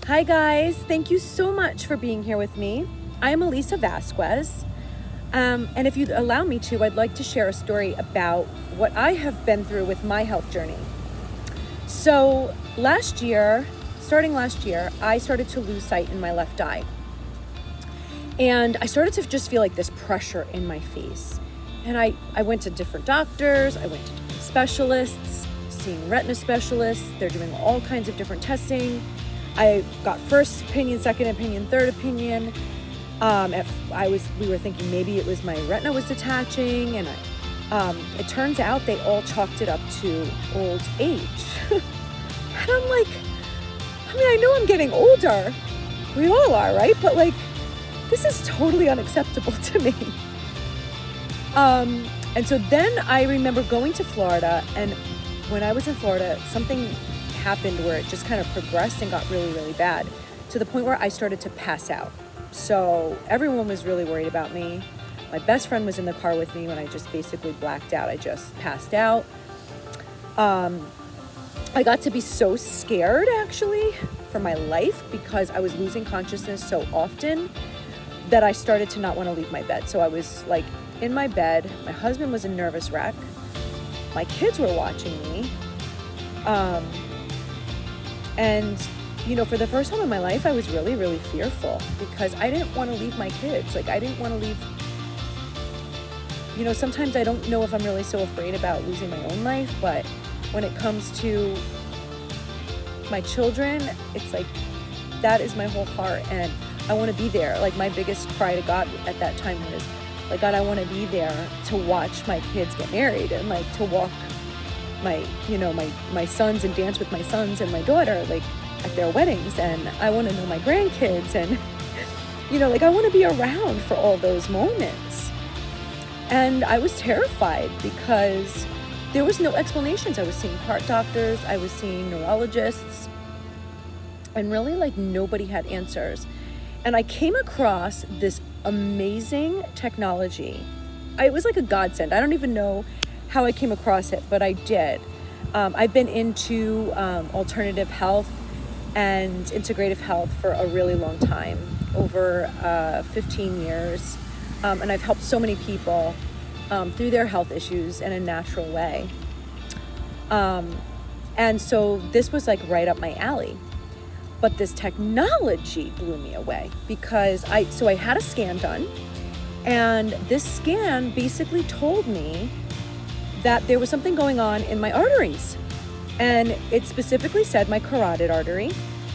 Hi guys, thank you so much for being here with me. I am Elisa Vasquez, and if you'd allow me to, I'd like to share a story about what I have been through with my health journey. So starting last year, I started to lose sight in my left eye. And I started to just feel like this pressure in my face. And I went to different doctors, I went to different specialists, seeing retina specialists. They're doing all kinds of different testing. I got first opinion, second opinion, third opinion. We were thinking maybe it was my retina was detaching, and it turns out they all chalked it up to old age. And I'm like, I know I'm getting older. We all are, right? But this is totally unacceptable to me. And so then I remember going to Florida, and when I was in Florida, something happened where it just kind of progressed and got really, really bad to the point where I started to pass out. So everyone was really worried about me. My best friend was in the car with me when I just basically blacked out. I just passed out. I got to be so scared actually for my life because I was losing consciousness so often that I started to not want to leave my bed. So I was in my bed. My husband was a nervous wreck. My kids were watching me. And for the first time in my life, I was really, really fearful because I didn't want to leave my kids. I didn't want to leave. Sometimes I don't know if I'm really so afraid about losing my own life, but when it comes to my children, it's that is my whole heart, and I want to be there. My biggest cry to God at that time was, God, I want to be there to watch my kids get married and to walk my sons and dance with my sons and my daughter at their weddings, and I want to know my grandkids, and I want to be around for all those moments. And I was terrified because there was no explanations. I was seeing heart doctors, I was seeing neurologists, and really nobody had answers. And I came across this amazing technology. It was like a godsend. I don't even know how I came across it, but I did. I've been into alternative health and integrative health for a really long time, over 15 years. And I've helped so many people through their health issues in a natural way. And so this was right up my alley. But this technology blew me away because I had a scan done, and this scan basically told me that there was something going on in my arteries. And it specifically said my carotid artery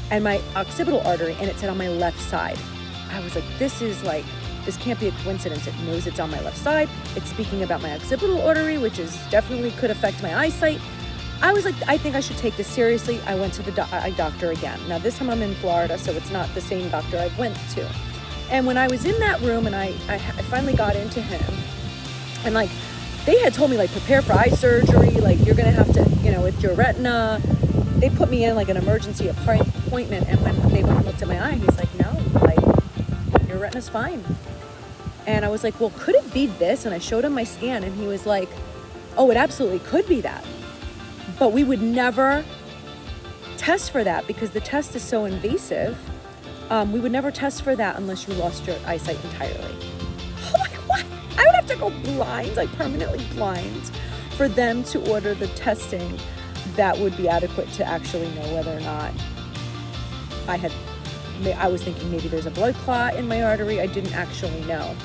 and my occipital artery, and it said on my left side. I was like, this can't be a coincidence. It knows it's on my left side. It's speaking about my occipital artery, which is definitely could affect my eyesight. I was like, I think I should take this seriously. I went to the doctor again. Now this time I'm in Florida, so it's not the same doctor I went to. And when I was in that room and I finally got into him, and they had told me prepare for eye surgery, you're gonna have to, with your retina. They put me in an emergency appointment, and when they went and looked at my eye, he's like, no, your retina's fine. And I was like, well, could it be this? And I showed him my scan, and he was like, oh, it absolutely could be that. But we would never test for that because the test is so invasive. We would never test for that unless you lost your eyesight entirely. What? I would have to go blind, permanently blind, for them to order the testing that would be adequate to actually know whether or not I was thinking maybe there's a blood clot in my artery. I didn't actually know.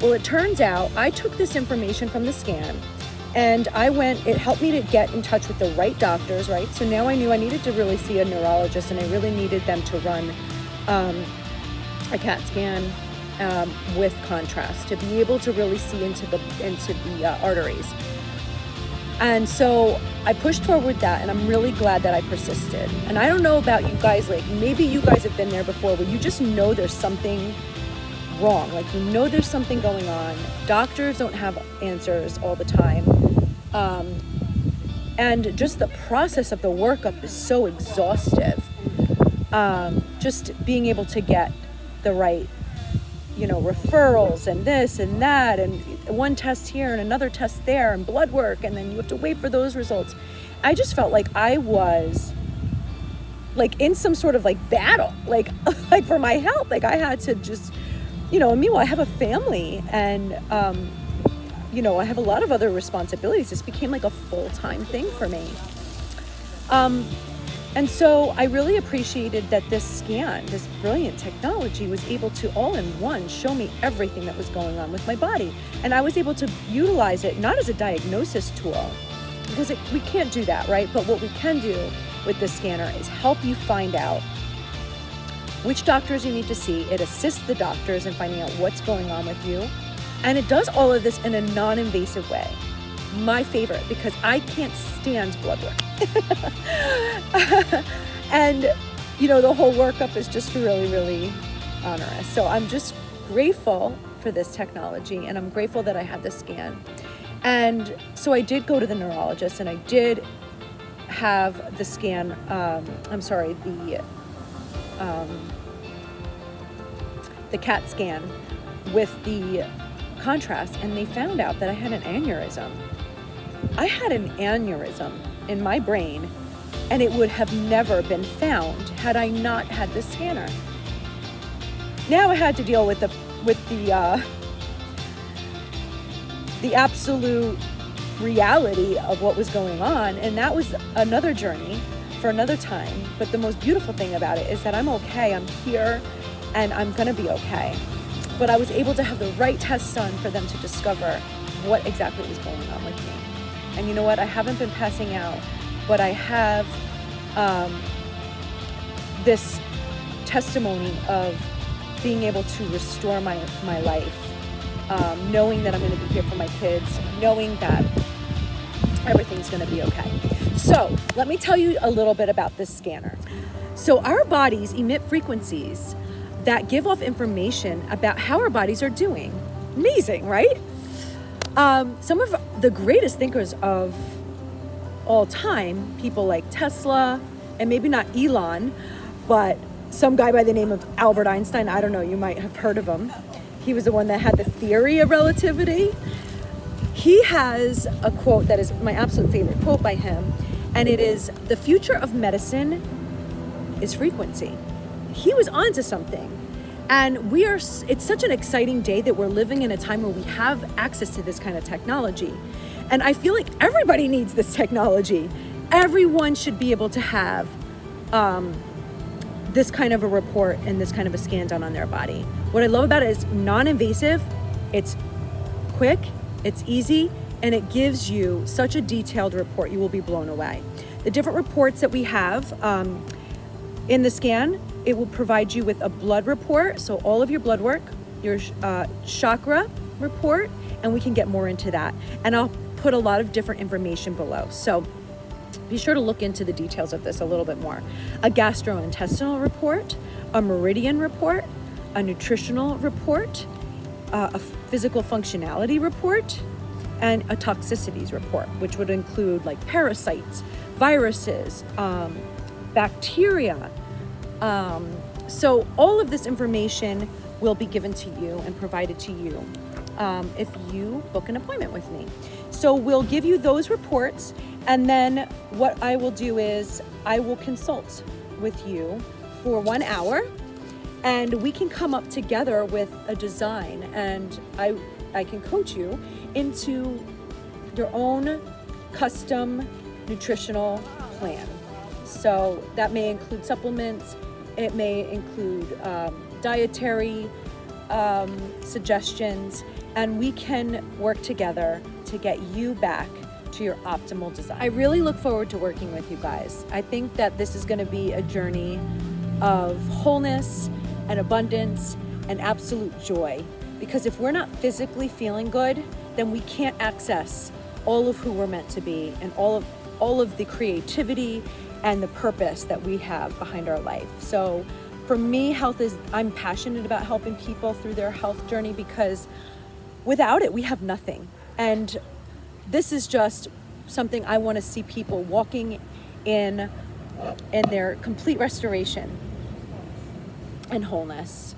Well, it turns out I took this information from the scan, and it helped me to get in touch with the right doctors, right? So now I knew I needed to really see a neurologist, and I really needed them to run a CAT scan with contrast to be able to really see into the arteries. And so I pushed forward that, and I'm really glad that I persisted. And I don't know about you guys, maybe you guys have been there before where you just know there's something wrong. There's something going on. Doctors don't have answers all the time. And just the process of the workup is so exhaustive. Just being able to get the right, referrals and this and that, and one test here and another test there, and blood work, and then you have to wait for those results. I just felt like I was like in some sort of like battle, like like for my health. Like I had to just, and meanwhile I have a family, and I have a lot of other responsibilities. This became like a full-time thing for me. And so I really appreciated that this scan, this brilliant technology, was able to all in one show me everything that was going on with my body. And I was able to utilize it not as a diagnosis tool, because we can't do that, right? But what we can do with this scanner is help you find out which doctors you need to see. It assists the doctors in finding out what's going on with you. And it does all of this in a non-invasive way. My favorite, because I can't stand blood work. And, the whole workup is just really, really onerous. So I'm just grateful for this technology, and I'm grateful that I had this scan. And so I did go to the neurologist, and I did have the scan, the CAT scan with the contrast, and they found out that I had an aneurysm. I had an aneurysm in my brain, and it would have never been found had I not had this scanner. Now I had to deal with the absolute reality of what was going on, and that was another journey for another time. But the most beautiful thing about it is that I'm okay, I'm here, and I'm gonna be okay. But I was able to have the right tests done for them to discover what exactly was going on with me. And you know what? I haven't been passing out, but I have this testimony of being able to restore my life, knowing that I'm going to be here for my kids, knowing that everything's going to be okay. So let me tell you a little bit about this scanner. So our bodies emit frequencies that give off information about how our bodies are doing. Amazing, right? Some of the greatest thinkers of all time, people like Tesla, and maybe not Elon, but some guy by the name of Albert Einstein. I don't know, you might have heard of him. He was the one that had the theory of relativity. He has a quote that is my absolute favorite quote by him, and it is, "The future of medicine is frequency." He was onto something. And it's such an exciting day that we're living in a time where we have access to this kind of technology. And I feel like everybody needs this technology. Everyone should be able to have this kind of a report and this kind of a scan done on their body. What I love about it is non-invasive, it's quick, it's easy, and it gives you such a detailed report, you will be blown away. The different reports that we have in the scan, it will provide you with a blood report, so all of your blood work, your chakra report, and we can get more into that. And I'll put a lot of different information below. So be sure to look into the details of this a little bit more. A gastrointestinal report, a meridian report, a nutritional report, a physical functionality report, and a toxicities report, which would include like parasites, viruses, bacteria. So all of this information will be given to you and provided to you if you book an appointment with me. So we'll give you those reports, and then what I will do is I will consult with you for 1 hour, and we can come up together with a design, and I can coach you into your own custom nutritional plan. So that may include supplements, it may include dietary suggestions, and we can work together to get you back to your optimal design. I really look forward to working with you guys. I think that this is going to be a journey of wholeness and abundance and absolute joy, because if we're not physically feeling good, then we can't access all of who we're meant to be and all of the creativity and the purpose that we have behind our life. So for me, I'm passionate about helping people through their health journey, because without it, we have nothing. And this is just something I want to see people walking in their complete restoration and wholeness.